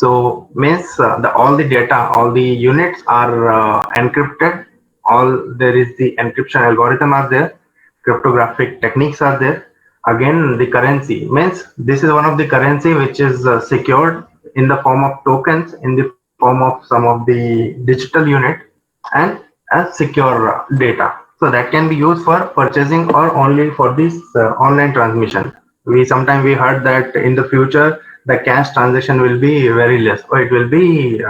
So means all the data, all the units are encrypted. All there is the encryption algorithm are there. Cryptographic techniques are there. Again, the currency means this is one of the currency which is secured in the form of tokens, in the form of some of the digital unit, and as secure data. So that can be used for purchasing or only for this online transmission. We sometimes we heard that in the future the cash transaction will be very less or it will be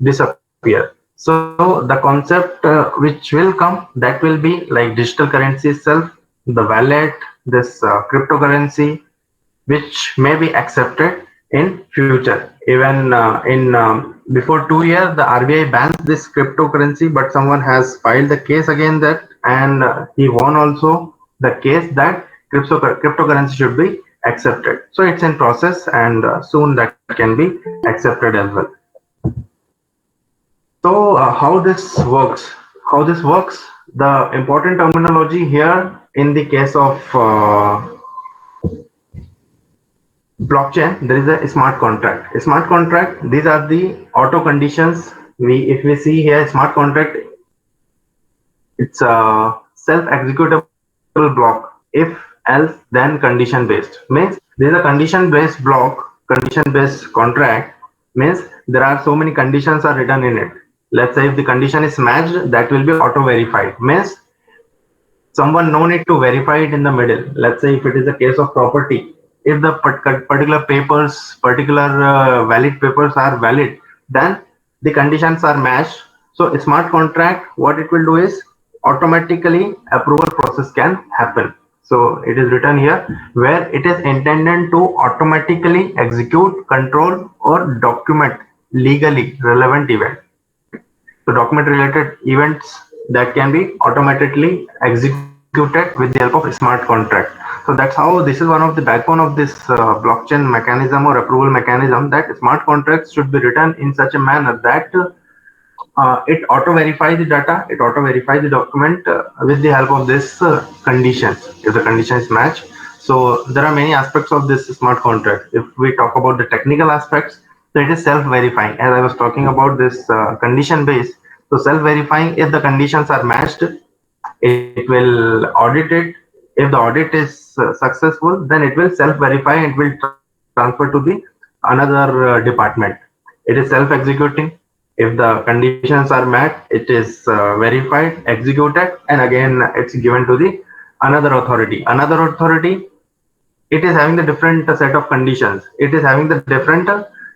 disappear. So the concept which will come, that will be like digital currency itself, the wallet, this cryptocurrency, which may be accepted in future. Even in before 2 years, the RBI bans this cryptocurrency, but someone has filed the case again that, and he won also the case that cryptocurrency should be accepted. So it's in process, and soon that can be accepted as well. So how this works? How this works? The important terminology here in the case of blockchain, there is a smart contract. A smart contract, these are the auto conditions. If we see here smart contract, it's a self-executable block. If else then condition based. Means there is a condition based block, condition based contract means there are so many conditions are written in it. Let's say if the condition is matched, that will be auto verified. Means someone no need to verify it in the middle. Let's say if it is a case of property, if the particular papers, particular valid papers are valid, then the conditions are matched. So a smart contract, what it will do is automatically approval process can happen. So it is written here where it is intended to automatically execute, control, or document legally relevant event. So document related events that can be automatically executed with the help of a smart contract. So that's how this is one of the backbone of this blockchain mechanism or approval mechanism, that smart contracts should be written in such a manner that it auto verifies the data, it auto verifies the document with the help of this conditions. If the condition is matched, so there are many aspects of this smart contract. If we talk about the technical aspects, so it is self-verifying. As I was talking about this condition based, so self-verifying, if the conditions are matched, it will audit it. If the audit is successful, then it will self-verify and it will transfer to the another department. It is self-executing. If the conditions are met, it is verified, executed, and again it's given to the another authority. Another authority, it is having the different set of conditions. It is having the different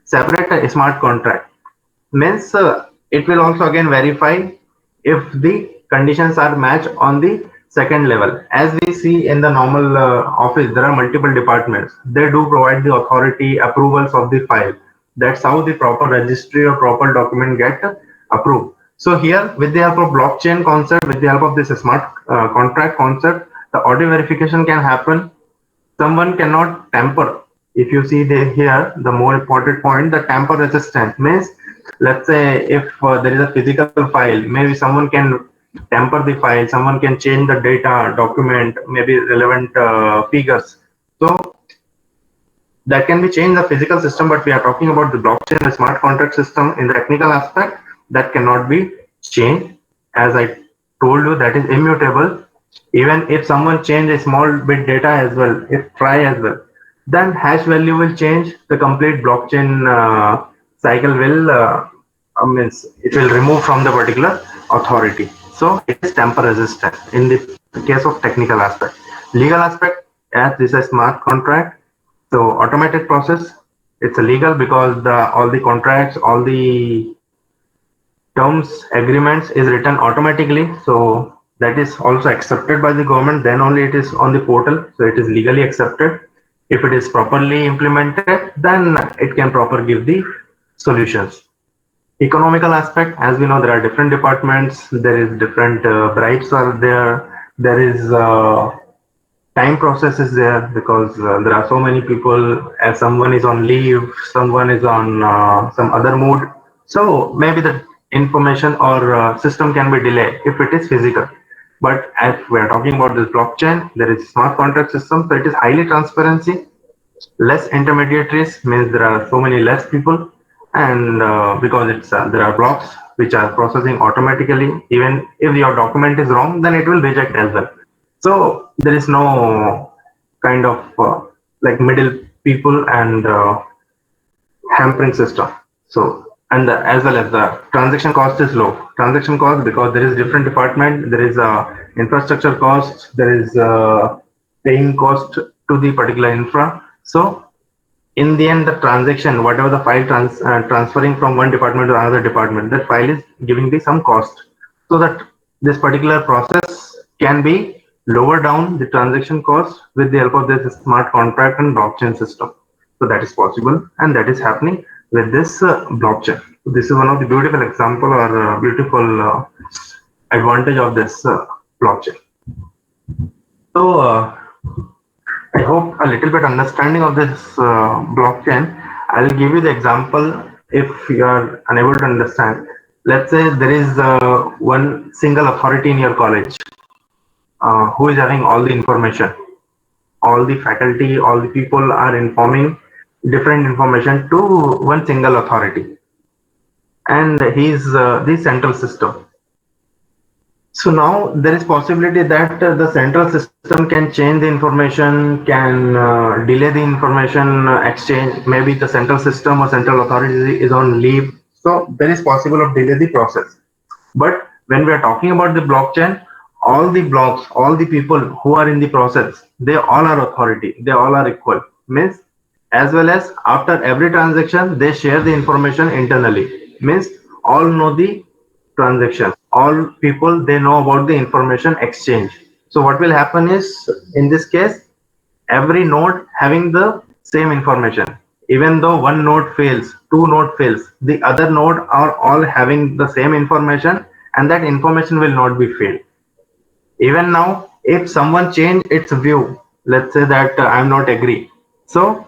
separate smart contract. Means it will also again verify if the conditions are matched on the second level. As we see in the normal office, there are multiple departments. They do provide the authority approvals of the file. That's how the proper registry or proper document get approved. So here, with the help of blockchain concept, with the help of this smart contract concept, the audio verification can happen. Someone cannot tamper. If you see here, the more important point, the tamper resistant means, let's say if there is a physical file, maybe someone can tamper the file, someone can change the data, document, maybe relevant figures. So that can be changed the physical system, but we are talking about the blockchain, the smart contract system. In the technical aspect, that cannot be changed. As I told you, that is immutable. Even if someone change a small bit data as well, if try as well, then hash value will change. The complete blockchain cycle will means it will remove from the particular authority. So it is tamper resistant in the case of technical aspect. Legal aspect, as this is a smart contract, so automated process. It's illegal because all the contracts, all the terms, agreements is written automatically. So that is also accepted by the government. Then only it is on the portal. So it is legally accepted. If it is properly implemented, then it can proper give the solutions. Economical aspect, as we know, there are different departments. There is different bribes are there. There is time process is there because there are so many people. As someone is on leave, someone is on some other mood, so maybe the information or system can be delayed if it is physical. But as we are talking about this blockchain, there is smart contract system, so it is highly transparency, less intermediaries, means there are so many less people, and because it's there are blocks which are processing automatically. Even if your document is wrong, then it will reject as well. So there is no kind of like middle people and hampering system. So and as well as the transaction cost is low. Transaction cost because there is different department. There is infrastructure cost. There is paying cost to the particular infra. So in the end, the transaction, whatever the file transferring from one department to another department, that file is giving the some cost, so that this particular process can be lower down the transaction cost with the help of this smart contract and blockchain system. So that is possible, and that is happening with this blockchain. This is one of the beautiful example or beautiful advantage of this blockchain. So I hope a little bit understanding of this blockchain. I'll give you the example if you are unable to understand. Let's say there is one single authority in your college who is having all the information. All the faculty, all the people are informing different information to one single authority, and he's the central system. So now there is possibility that the central system can change the information, can delay the information exchange. Maybe the central system or central authority is on leave. So there is possible of delay the process. But when we are talking about the blockchain, all the blocks, all the people who are in the process, they all are authority. They all are equal. Means as well as after every transaction, they share the information internally. Means all know the transaction. All people they know about the information exchange. So what will happen is in this case, every node having the same information. Even though one node fails, two node fails, the other node are all having the same information, and that information will not be failed. Even now, if someone change its view, let's say that I'm not agree. So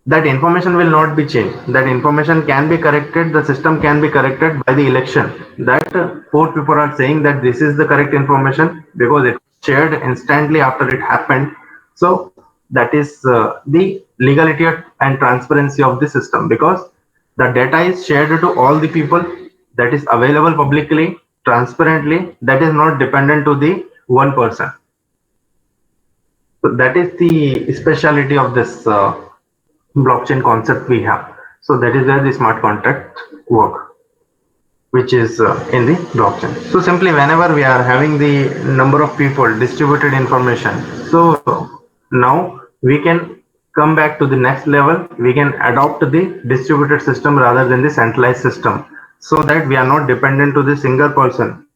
that information will not be changed. That information can be corrected. The system can be corrected by the election. That four people are saying that this is the correct information because it shared instantly after it happened. So that is the legality and transparency of the system, because the data is shared to all the people, that is available publicly, transparently, that is not dependent to the one person. So that is the speciality of this blockchain concept we have. So that is where the smart contract work, which is in the blockchain. So simply whenever we are having the number of people distributed information, so now we can come back to the next level. We can adopt the distributed system rather than the centralized system, so that we are not dependent to the single person.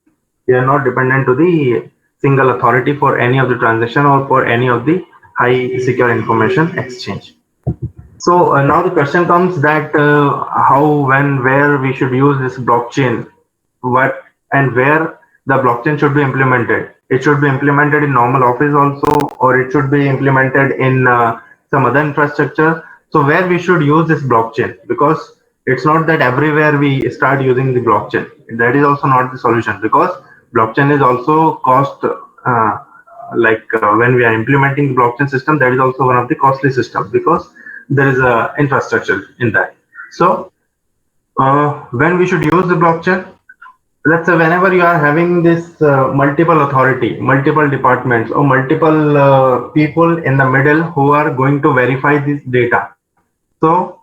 We are not dependent to the single authority for any of the transaction or for any of the high secure information exchange. So now the question comes that how, when, where we should use this blockchain, what and where the blockchain should be implemented. It should be implemented in normal office also, or it should be implemented in some other infrastructure. So where we should use this blockchain, because it's not that everywhere we start using the blockchain. That is also not the solution, because blockchain is also cost. When we are implementing the blockchain system, that is also one of the costly systems, because there is a infrastructure in that. So when we should use the blockchain, let's say whenever you are having this multiple authority, multiple departments, or multiple people in the middle who are going to verify this data. So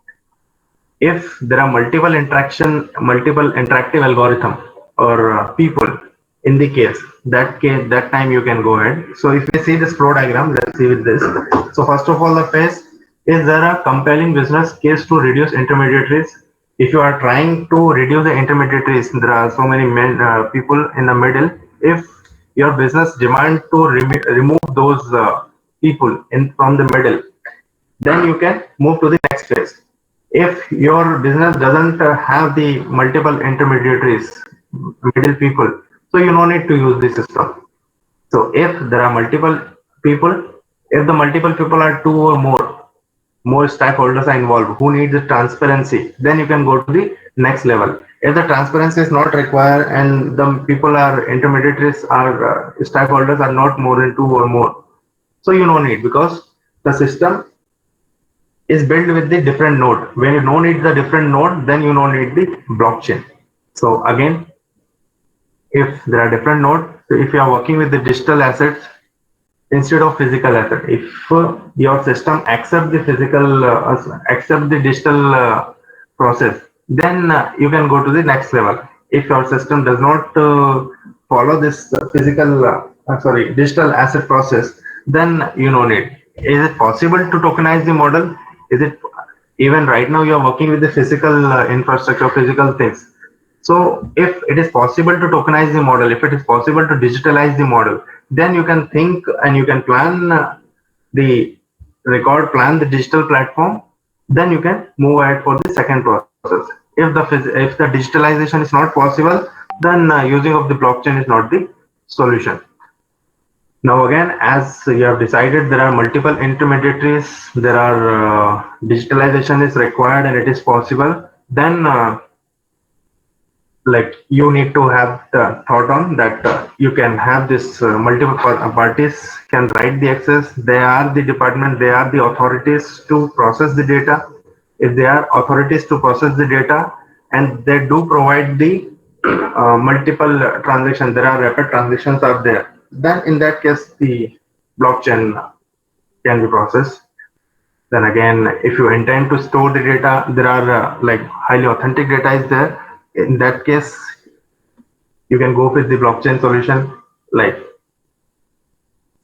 if there are multiple interactive algorithm or people in the case, that time you can go ahead. So if we see this flow diagram, let's see with this. So first of all, the phase is there a compelling business case to reduce intermediaries. If you are trying to reduce the intermediaries, there are so many people in the middle. If your business demand to remove those people in from the middle, then you can move to the next phase. If your business doesn't have the multiple intermediaries, middle people, so you no need to use the system. So if there are multiple people, if the multiple people are two or more stakeholders are involved who need the transparency, then you can go to the next level. If the transparency is not required and the people are intermediaries are stakeholders are not more than two or more, so you no need, because the system is built with the different node. When you don't need the different node, then you don't need the blockchain. So again, if there are different nodes, so if you are working with the digital assets instead of physical asset, if your system accept the physical, accept the digital process, then you can go to the next level. If your system does not follow this physical, digital asset process, then you don't need. Is it possible to tokenize the model? Is it even right now you are working with the physical infrastructure, physical things? So if it is possible to tokenize the model, if it is possible to digitalize the model, then you can think and you can plan the plan the digital platform, then you can move ahead for the second process. If the digitalization is not possible, then using of the blockchain is not the solution. Now again, as you have decided, there are multiple intermediaries, there are digitalization is required and it is possible, then like you need to have the thought on that you can have this multiple parties can write the access. They are the department, they are the authorities to process the data. If they are authorities to process the data and they do provide the multiple transactions, there are rapid transactions are there, then in that case the blockchain can be processed. Then again, if you intend to store the data, there are like highly authentic data is there. In that case, you can go with the blockchain solution. Like,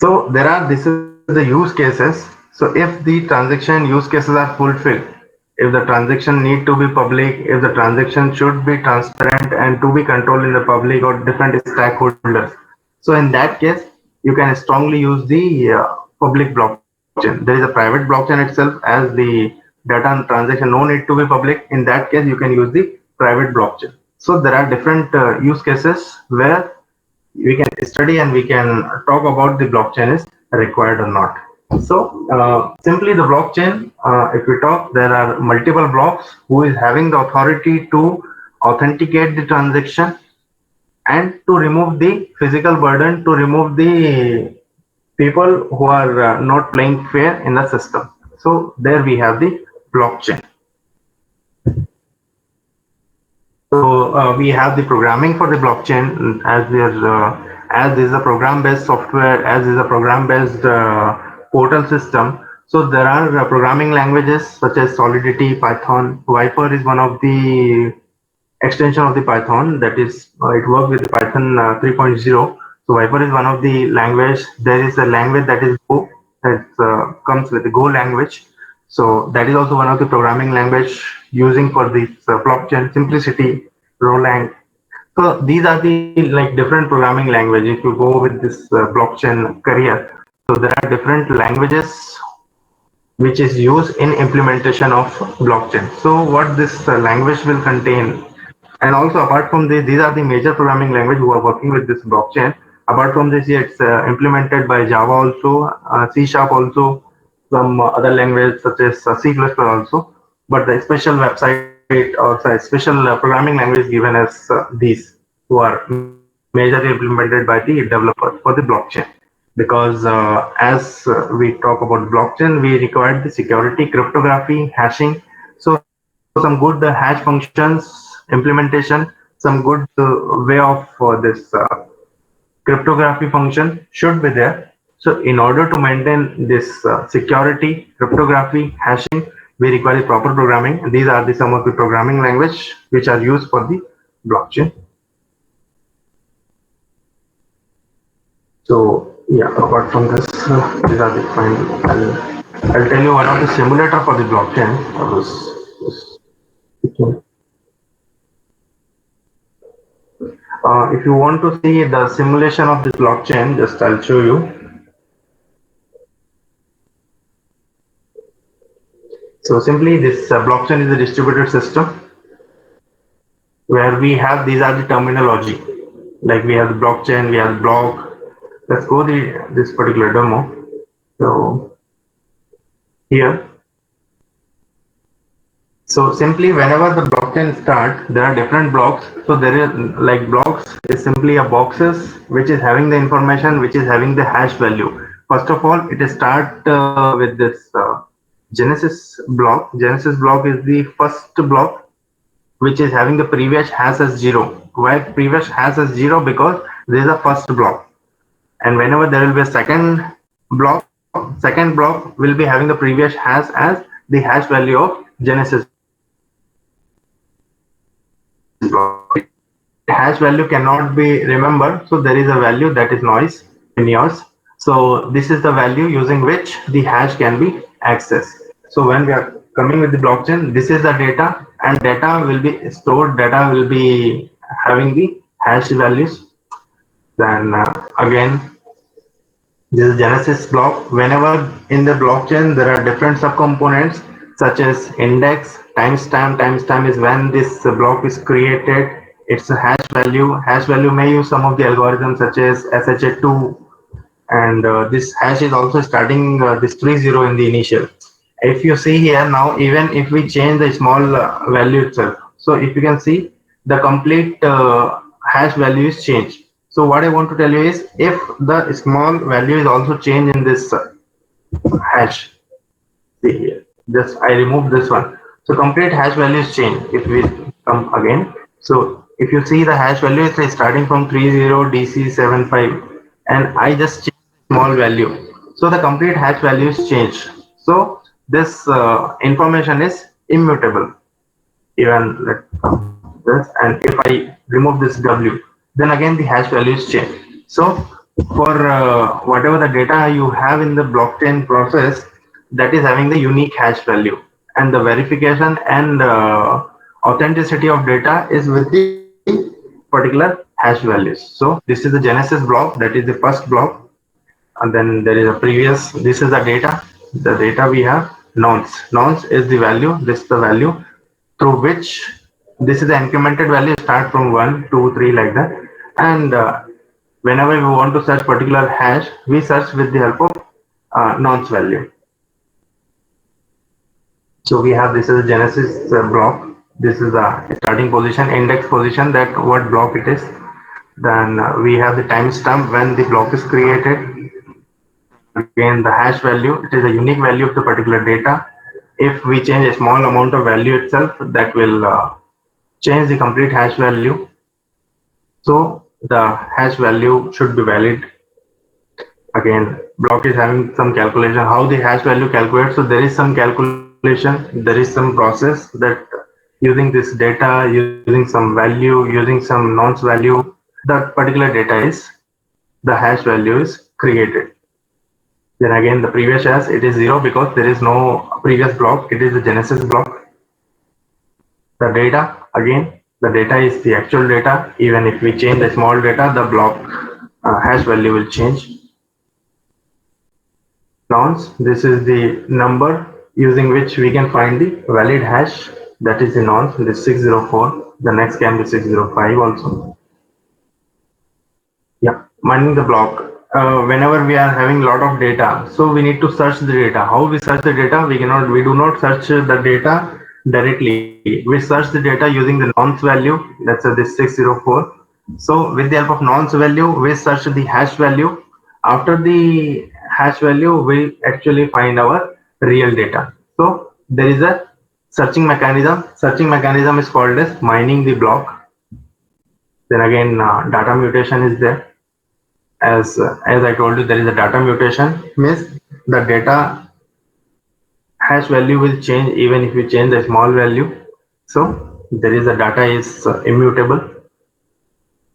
so there are, this is the use cases. So if the transaction use cases are fulfilled, if the transaction need to be public, if the transaction should be transparent and to be controlled in the public or different stakeholders, so in that case you can strongly use the public blockchain. There is a private blockchain itself, as the data and transaction no need to be public. In that case you can use the private blockchain. So there are different use cases where we can study and we can talk about the blockchain is required or not. So simply the blockchain, if we talk, there are multiple blocks who is having the authority to authenticate the transaction and to remove the physical burden, to remove the people who are not playing fair in the system. So there we have the blockchain. So we have the programming for the blockchain, as there as is a program-based software, as is a program-based portal system. So there are programming languages such as Solidity, Python. Viper is one of the extension of the Python, that is it works with the Python 3.0. So Viper is one of the language. There is a language that is Go, that comes with the Go language. So that is also one of the programming language using for this blockchain. Simplicity, Roland. So these are the like different programming language. If you go with this blockchain career, so there are different languages which is used in implementation of blockchain. So what this language will contain, and also apart from this, these are the major programming language who are working with this blockchain. Apart from this, yeah, it's implemented by Java also, C# also, some other language such as C++ also. But the special website or special programming language given as these, who are majorly implemented by the developers for the blockchain. Because as we talk about blockchain, we require the security, cryptography, hashing. So some good hash functions, implementation, some good way of this cryptography function should be there. So in order to maintain this security, cryptography, hashing, we require proper programming. These are the some of the programming language which are used for the blockchain. So yeah, apart from this, these are the final. I'll tell you one of the simulator for the blockchain. If you want to see the simulation of this blockchain, just I'll show you. So simply this blockchain is a distributed system where we have, these are the terminology. Like we have the blockchain, we have the block. Let's go this particular demo. So here. So simply whenever the blockchain starts, there are different blocks. So there is like blocks is simply a boxes which is having the information, which is having the hash value. First of all, it is start with this Genesis block is the first block which is having the previous hash as 0. Why previous hash as 0? Because this is the first block. And whenever there will be a second block will be having the previous hash as the hash value of Genesis block. Hash value cannot be remembered, so there is a value that is noise in yours. So this is the value using which the hash can be accessed. So when we are coming with the blockchain, this is the data, and data will be stored, data will be having the hash values. Then again, this is Genesis block. Whenever in the blockchain there are different subcomponents such as index, timestamp. Timestamp is when this block is created. It's a hash value. Hash value may use some of the algorithms such as SHA-2, and this hash is also starting this 30 in the initial. If you see here now, even if we change the small value itself, so if you can see the complete hash value is changed. So what I want to tell you is, if the small value is also changed in this hash, see here, just I removed this one. So complete hash value is changed. If we come again, so if you see the hash value is starting from 30 DC75, and I just changed the small value. So the complete hash value is changed. So this information is immutable. Even let this, and if I remove this W, then again the hash value is changed. So for whatever the data you have in the blockchain process, that is having the unique hash value, and the verification and authenticity of data is with the particular hash values. So this is the Genesis block, that is the first block, and then there is a previous, this is the data we have. Nonce is the value, this is the value through which, this is the incremented value, start from 1 2 3 like that. And whenever we want to search particular hash, we search with the help of nonce value. So we have, this is a Genesis block, this is the starting position, index position, that what block it is. Then we have the timestamp when the block is created. Again, the hash value, it is a unique value of the particular data. If we change a small amount of value itself, that will change the complete hash value. So the hash value should be valid. Again, block is having some calculation, how the hash value calculates. So there is some calculation, there is some process that using this data, using some value, using some nonce value, that particular data is, the hash value is created. Then again, the previous hash, it is 0 because there is no previous block, it is the Genesis block. The data, again, the data is the actual data. Even if we change the small data, the block hash value will change. Nonce, this is the number using which we can find the valid hash, that is the nonce, this 604. The next can be 605 also. Yeah, mining the block. Whenever we are having a lot of data, so we need to search the data. How we search the data? We do not search the data directly. We search the data using the nonce value. That's this 604. So with the help of nonce value, we search the hash value. After the hash value, we actually find our real data. So there is a searching mechanism. Searching mechanism is called as mining the block. Then again, data mutation is there. As I told you, there is a data mutation, means the data hash value will change even if you change the small value. So there is a data is immutable.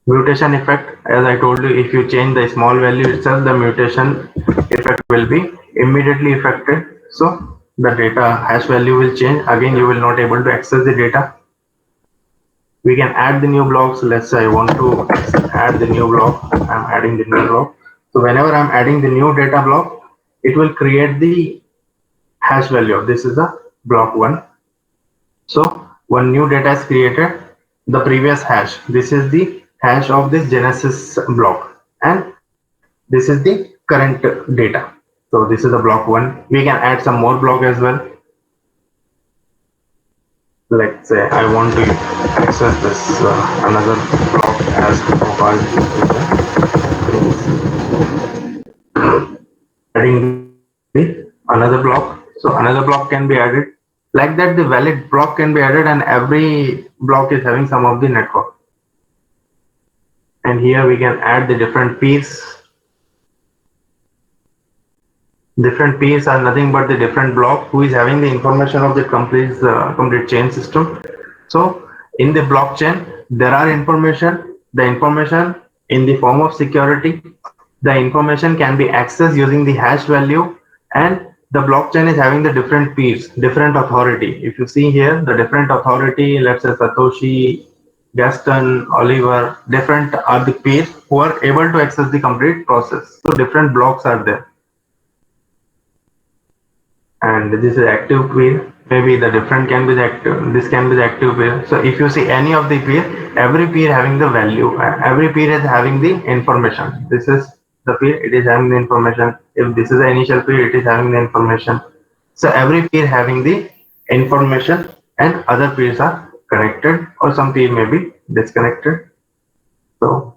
Mutation effect, as I told you, if you change the small value itself, the mutation effect will be immediately affected. So the data hash value will change. Again, you will not able to access the data. We can add the new blocks. Let's say I want to add the new block. I'm adding the new block. So whenever I'm adding the new data block, it will create the hash value. This is the block 1. So one new data is created, the previous hash. This is the hash of this Genesis block, and this is the current data. So this is the block 1. We can add some more block as well. Let's say I want to access this another block as profile. Adding the another block. So another block can be added. Like that, the valid block can be added, and every block is having some of the network. And here we can add the different peers. Different peers are nothing but the different block who is having the information of the complete chain system. So in the blockchain, there are information. The information in the form of security. The information can be accessed using the hash value, and the blockchain is having the different peers, different authority. If you see here, the different authority, let's say Satoshi, Gaston, Oliver, different are the peers who are able to access the complete process. So different blocks are there. And this is active peer. Maybe the different can be the active, this can be the active peer. So if you see any of the peer, every peer having the value, every peer is having the information. This is the peer, it is having the information. If this is the initial peer, it is having the information. So every peer having the information, and other peers are connected, or some peer may be disconnected. So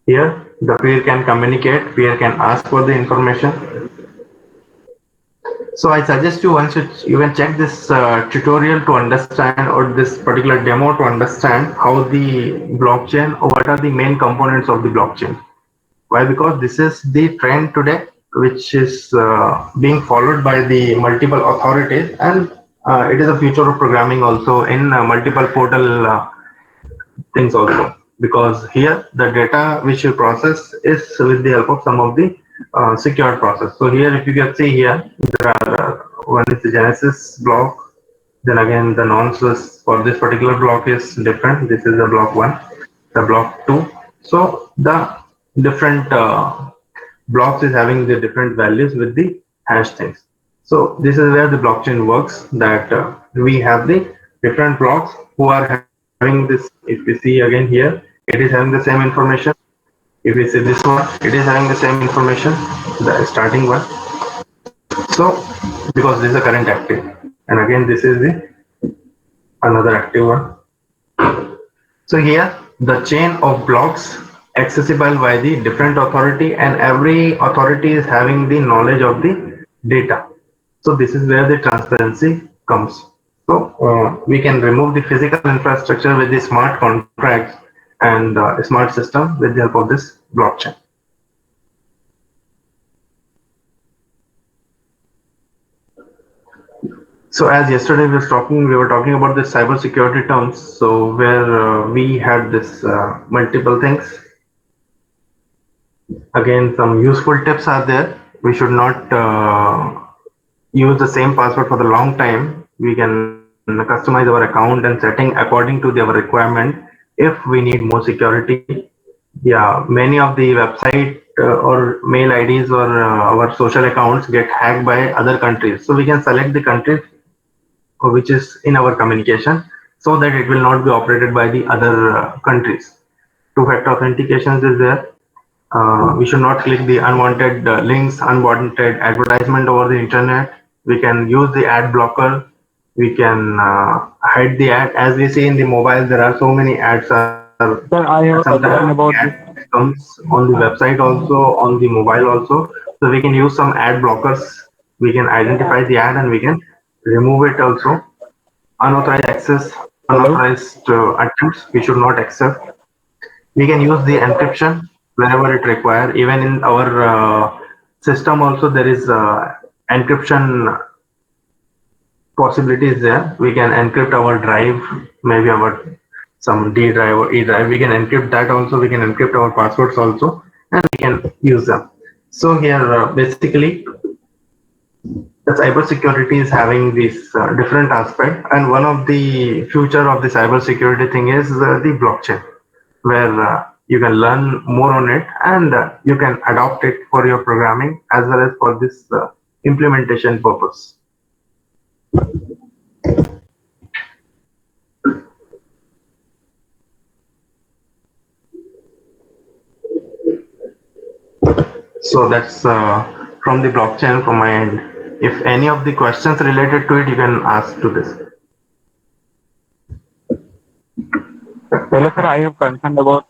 here the peer can communicate, peer can ask for the information. So I suggest you once you can check this tutorial to understand, or this particular demo to understand how the blockchain, or what are the main components of the blockchain. Why? Because this is the trend today, which is being followed by the multiple authorities, and it is a future of programming also in multiple portal things also. Because here the data which you process is with the help of some of the secured process. So here, if you can see here, there are one is the Genesis block, then again the nonces for this particular block is different. This is the block 1, the block 2. So the different blocks is having the different values with the hash things. So this is where the blockchain works, that we have the different blocks who are having this. If we see again here, it is having the same information. If we see this one, it is having the same information, the starting one. So because this is a current active, and again this is the another active one. So here the chain of blocks accessible by the different authority, and every authority is having the knowledge of the data. So this is where the transparency comes. So we can remove the physical infrastructure with the smart contracts and smart system with the help of this blockchain. So as yesterday we were talking about the cyber security terms. So where we had this multiple things. Again, some useful tips are there. We should not use the same password for the long time. We can customize our account and setting according to our requirement if we need more security. Yeah, many of the website or mail IDs or our social accounts get hacked by other countries. So we can select the country which is in our communication, so that it will not be operated by the other countries. Two-factor authentications is there. We should not click the unwanted links, unwanted advertisement over the internet. We can use the ad blocker. We can hide the ad. As we see in the mobile, there are so many ads. Sir, I have a Sometimes question about ad this. comes on the website also, on the mobile also. So we can use some ad blockers. We can identify the ad and we can remove it also. Unauthorized access, Hello? unauthorized attempts, we should not accept. We can use the encryption whenever it requires. Even in our system also, there is encryption possibilities there. We can encrypt our drive, maybe our some D drive or E drive. We can encrypt that also. We can encrypt our passwords also, and we can use them. So here, basically, the cybersecurity is having this different aspect, and one of the future of the cybersecurity thing is the blockchain, where you can learn more on it, and you can adopt it for your programming as well as for this implementation purpose. So that's from the blockchain from my end. If any of the questions related to it, you can ask to this. Hello, sir. I have concern about